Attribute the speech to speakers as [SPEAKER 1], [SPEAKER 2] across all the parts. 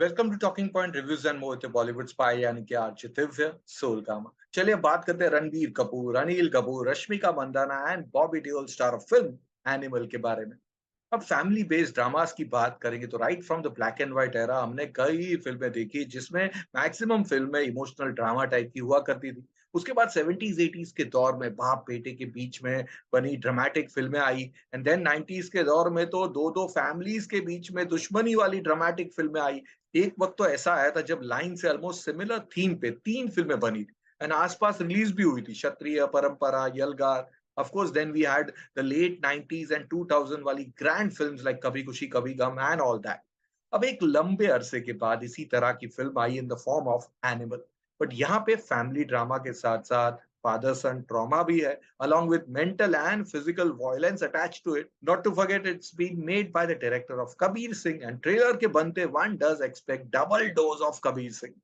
[SPEAKER 1] Welcome to talking point reviews and more Bollywood spy यानी कि RJ Divya soul कामा। चलिए अब बात करते हैं Ranbir Kapoor, Anil Kapoor, Rashmika Mandanna and Bobby Deol star of film Animal के बारे में। अब फैमिली बेस्ड ड्रामास की बात करेंगे तो right from the black and white era हमने कई फिल्में देखी जिसमें मैक्सिमम फिल्में इमोशनल ड्रामा टाइप की हुआ करती थी। उसके बाद 70s 80s के दौर में बाप बेटे के बीच में बनी ड्रामेटिक फिल्में आई। एंड देन 90s के दौर में तो दो दो फैमिलीज के बीच में दुश्मनी वाली ड्रामेटिक फिल्में आई। एक वक्त तो ऐसा आया था जब लाइन से ऑलमोस्ट सिमिलर थीम पे तीन फिल्में बनी थी एंड आसपास रिलीज भी हुई थी, क्षत्रिय, परंपरा, यलगार। Of course, then we had the late 90s and 2000 वाली grand films like कभी खुशी कभी गम and all that. अब एक लंबे अरसे के बाद इसी तरह की film I in the form of animal. But यहाँ पे फैमिली ड्रामा के साथ साथ फादर सन ट्रॉमा भी है, along with mental and physical violence attached to it. Not to forget, it's been made by the director of Kabir Singh and trailer के बनते one does expect double dose of Kabir Singh.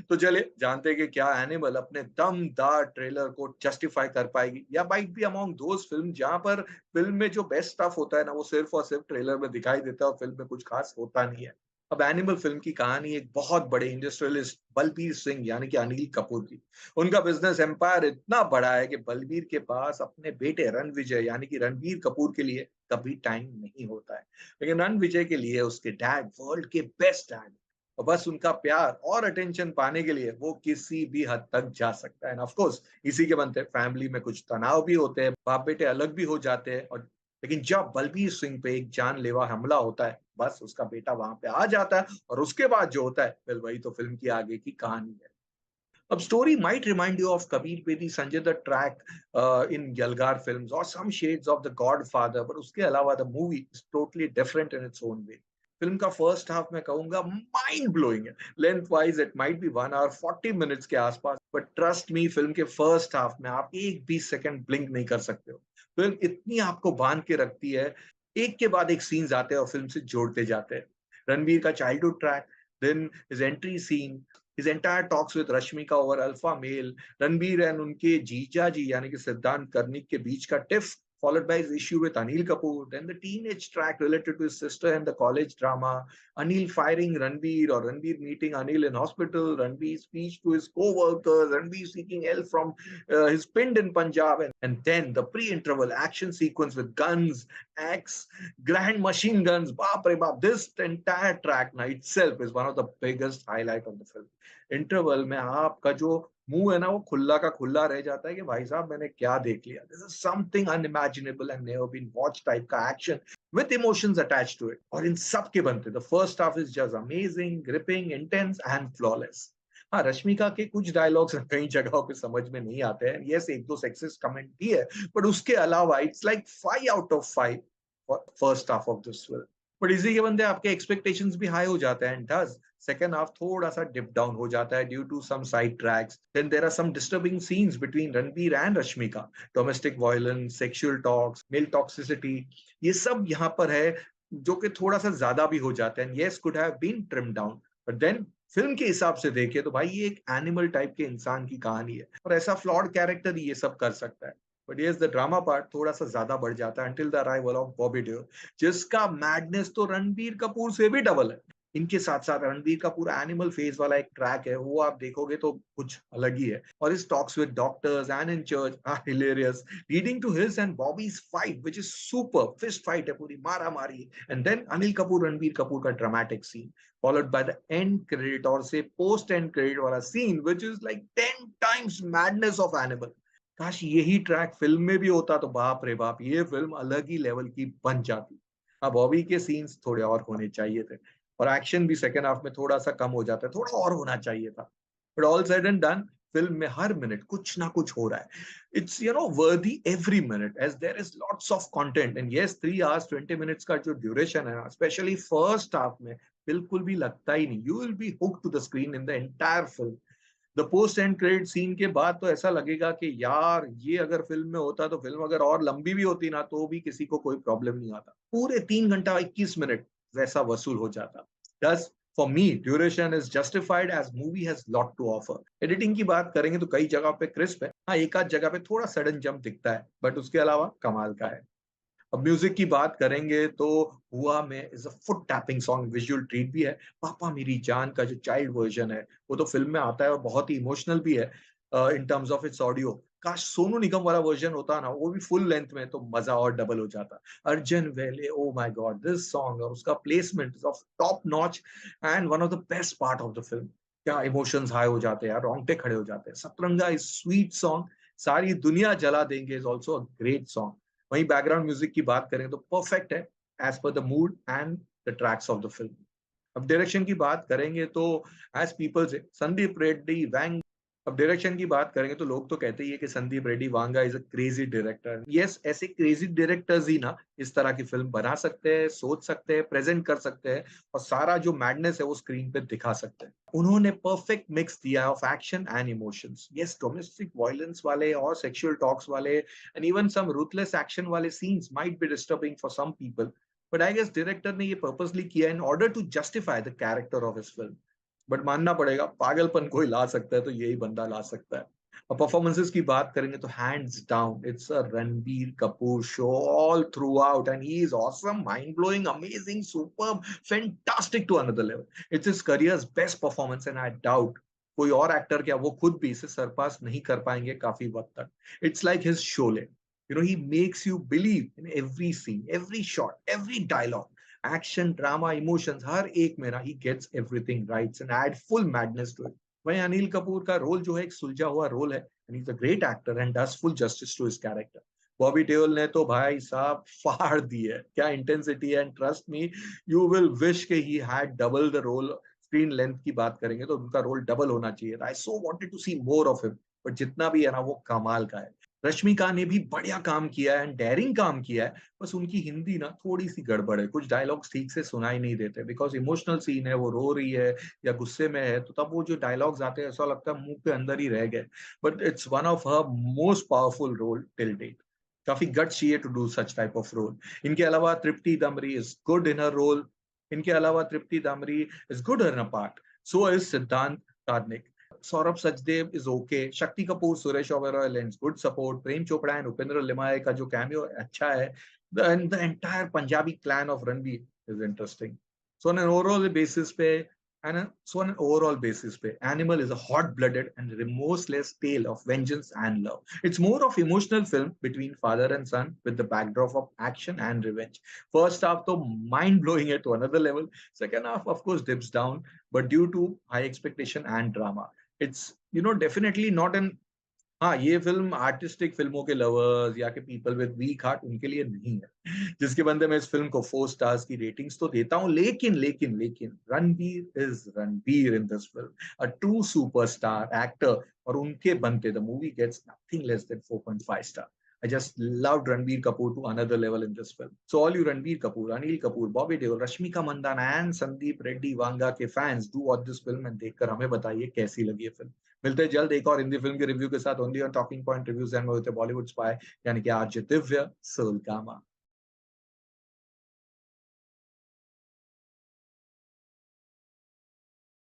[SPEAKER 1] तो चलिए जानते हैं कि क्या animal अपने दमदार ट्रेलर को जस्टिफाई कर पाएगी या might be among those film जहां पर फिल्म में जो बेस्ट स्टफ होता है ना वो सिर्फ और सिर्फ ट्रेलर में दिखाई देता है और फिल्म में कुछ खास होता नहीं है। अब एनिमल फिल्म की कहानी एक बहुत बड़े इंडस्ट्रियलिस्ट बलबीर सिंह यानी कि अनिल कपूर की। उनका बिजनेस एम्पायर इतना बड़ा है कि बलबीर के पास अपने बेटे रणविजय यानी कि रणबीर कपूर के लिए कभी टाइम नहीं होता है। लेकिन रणविजय के लिए उसके डैड वर्ल्ड के बेस्ट डैड, और बस उनका प्यार और अटेंशन पाने के लिए वो किसी भी हद तक जा सकता है। ऑफ कोर्स इसी के बनते फैमिली में कुछ तनाव भी होते हैं, बाप बेटे अलग भी हो जाते हैं, और लेकिन जब बलबीर सिंह पे एक जानलेवा हमला होता है बस उसका बेटा वहां पे आ जाता है और उसके बाद जो होता है फिर वही तो फिल्म की आगे की कहानी है। अब story might remind you of Kabir Bedi, Sanjay Dutt track in Yalgaar films और some shades of the Godfather, पर उसके अलावा the movie is totally different in its own way. Film का फर्स्ट हाफ मैं कहूंगा माइंड ब्लोइंग है। Length wise it might be 1 hour 40 minutes के आसपास, बट ट्रस्ट मी फिल्म के फर्स्ट हाफ में आप एक भी सेकंड ब्लिंक नहीं कर सकते हो। फिल्म इतनी आपको बांध के रखती है, एक के बाद एक सीन्स आते हैं और फिल्म से जोड़ते जाते हैं। रणबीर का childhood track, then his entry scene, his entire talks with Rashmika over alpha male, Ranbir and उनके जीजा जी यानी कि सिद्धांत कर्णिक के बीच का tiff, followed by his issue with Anil Kapoor, then the teenage track related to his sister and the college drama, Anil firing Ranbir or Ranbir meeting Anil in hospital, Ranbir's speech to his co-workers, Ranbir seeking help from his pinned in Punjab, and then the pre-interval action sequence with guns, axe, grand machine guns, baap re baap. This entire track na itself is one of the biggest highlight of the film. Interval में आपका जो मुंह है ना वो खुला का खुला रह जाता है कि भाई साहब मैंने क्या देख लिया। This is something unimaginable and never been watch type का action with emotions attached to it, और इन सब के बनते the first half is just amazing, gripping, intense and flawless. हाँ, रश्मिका के कुछ डायलॉग्स कई जगहों पे समझ में नहीं आते हैं, यस एक दो सेक्सिस्ट कमेंट भी है, बट उसके अलावा it's like 5 out of 5 first half of this film. But इसी के बंदे आपके एक्सपेक्टेशंस भी हाई हो जाते हैं एंड डज सेकंड हाफ थोड़ा सा डिप डाउन हो जाता है due to some side tracks. Then there are some disturbing scenes between Ranbir and Rashmika, domestic violence, sexual talks, male toxicity, ये सब यहाँ पर है जो कि थोड़ा सा ज्यादा भी हो जाते हैं। Yes could have been trim down, but then film के हिसाब से देखे तो भाई ये एक एनिमल टाइप के इंसान की कहानी है और ऐसा फ्लॉड कैरेक्टर ही ये सब कर सकता है। But yes the drama part थोड़ा सा ज्यादा बढ़ जाता है until the arrival of Bobby Deol, जिसका मैडनेस तो रणबीर कपूर से भी डबल है। इनके साथ साथ रणबीर का पूरा एनिमल फेज वाला एक ट्रैक है, वो आप देखोगे तो कुछ अलग ही है। और इस talks with doctors and in church are hilarious, leading to his and Bobby's fight which is super, fist fight है पूरी, मारा मारी, एंड देन अनिल कपूर रणबीर कपूर का dramatic scene followed by the end credit और से पोस्ट एंड क्रेडिट वाला scene which is like 10 times madness of Animal. काश यही ट्रैक फिल्म में भी होता तो बाप रे बाप ये फिल्म अलग ही लेवल की बन जाती। अब बॉबी के सीन्स थोड़े और होने चाहिए थे और एक्शन भी सेकेंड हाफ में थोड़ा सा कम हो जाता है, थोड़ा और होना चाहिए था। But all said and done, film में हर मिनट कुछ ना कुछ हो रहा है। It's worthy every minute as there is lots of content and yes 3 hours 20 minutes का जो ड्यूरेशन है ना स्पेशली फर्स्ट हाफ में बिल्कुल भी लगता ही नहीं। You will be hook to the screen in the entire film. The post end credit scene के बाद तो ऐसा लगेगा कि यार ये अगर फिल्म में होता तो फिल्म अगर और लंबी भी होती ना तो भी किसी को कोई प्रॉब्लम नहीं आता, पूरे 3 घंटा 21 मिनट वैसा वसूल हो जाता। Thus for me duration is justified as movie has lot to offer. Editing की बात करेंगे तो कई जगह पे क्रिस्प है, हाँ एक आध जगह पे थोड़ा सडन जंप दिखता है, बट उसके अलावा कमाल का है। अब म्यूजिक की बात करेंगे तो हुआ में is a foot tapping song, visual treat भी है। पापा मेरी जान का जो चाइल्ड वर्जन है वो तो फिल्म में आता है और बहुत ही इमोशनल भी है in terms of its audio. काश सोनू निगम वाला वर्जन होता ना, वो भी फुल लेंथ में, तो मजा और डबल हो जाता। अर्जन वेले, oh my God, this song और उसका placement of top notch and one of the best part of the film. क्या इमोशंस हाई हो जाते हैं यार, रोंगटे खड़े हो जाते हैं। सतरंगा इज स्वीट सॉन्ग, सारी दुनिया जला देंगे is also a great song. वहीं बैकग्राउंड म्यूजिक की बात करें तो परफेक्ट है as per the mood and the tracks of the film. अब डायरेक्शन की बात करेंगे तो एज पीपल से संदीप रेड्डी वैंग। अब डायरेक्शन की बात करेंगे तो लोग तो कहते ही है कि Sandeep Reddy Vanga is a crazy director. Yes, ऐसे क्रेजी डायरेक्टर्स ही ना इस तरह की फिल्म बना सकते हैं, सोच सकते हैं, प्रेजेंट कर सकते हैं और सारा जो मैडनेस है वो स्क्रीन पे दिखा सकते हैं। उन्होंने परफेक्ट मिक्स दिया of action and emotions. Yes, domestic violence वाले और सेक्सुअल टॉक्स वाले and even some ruthless action वाले scenes might be disturbing for some people, but I guess director ने ये पर्पसली किया in order to justify the character of his film. But मानना पड़ेगा, पागलपन कोई ला सकता है तो यही बंदा ला सकता है। अब परफॉर्मेंसेस की बात करेंगे तो hands down it's a Ranbir Kapoor show all throughout and he is awesome, mind blowing, amazing, superb, fantastic to another level. It's his career's best performance and I doubt कोई और एक्टर क्या वो खुद भी इसे सरपास नहीं कर पाएंगे काफी वक्त तक। It's like his Sholay, you know, he makes you believe in every scene, every shot, every dialogue, action, drama, emotions, हर एक में ना he gets everything right and add full madness to it। वहीं अनिल कपूर का रोल जो है एक सुलझा हुआ रोल है and he's a great actor and does full justice to his character। Bobby Deol ने तो भाई साहब फाड़ दी है, क्या इंटेंसिटी है, and trust me you will wish के he had double the role. Screen length की बात करेंगे तो उनका रोल डबल होना चाहिए था। I so wanted to see more of him, but जितना भी है ना वो कमाल का है। रश्मिका ने भी बढ़िया काम किया है एंड डेयरिंग काम किया है, बस उनकी हिंदी ना थोड़ी सी गड़बड़ है, कुछ डायलॉग्स ठीक से सुनाई नहीं देते बिकॉज इमोशनल सीन है, वो रो रही है या गुस्से में है तो तब वो जो डायलॉग्स आते हैं ऐसा लगता है मुंह के अंदर ही रह गए। But it's one of her most powerful role till date. काफी गट्स चाहिए to do such type of role. इनके अलावा Tripti Dimri is good in her role. इनके अलावा Tripti Dimri is good in a part, so is Siddhant Karnik. Saurabh Sachdev is okay, Shakti Kapoor, Suresh Oberoi lends good support, Prem Chopra and Upendra Limaye का जो cameo अच्छा है, the entire Punjabi clan of Ranbir is interesting. So on an overall basis पे Animal is a hot-blooded and remorseless tale of vengeance and love. It's more of emotional film between father and son with the backdrop of action and revenge. First half, though, mind-blowing it to another level. Second half, of course, dips down, but due to high expectation and drama. It's, definitely not an हाँ, ये film artistic फिल्मों के lovers या के people with weak heart उनके लिए नहीं है, जिसके बंदे मैं इस फिल्म को 4 स्टार्स की रेटिंग्स तो देता हूं। लेकिन Ranbir is Ranbir in this film, a true superstar actor, और उनके बनते the movie gets nothing less than 4.5 star. I just loved Ranbir Kapoor to another level in this film. So all you Ranbir Kapoor, Anil Kapoor, Bobby Deol, Rashmika Mandanna and Sandeep Reddy Vanga के fans do watch this film and देखकर हमें बताइए कैसी लगी है film. मिलते हैं जल्द एक और हिंदी फिल्म के रिव्यू के साथ only on talking point reviews and Bollywood spy, यानी कि आरजे दिव्य सोल कामा।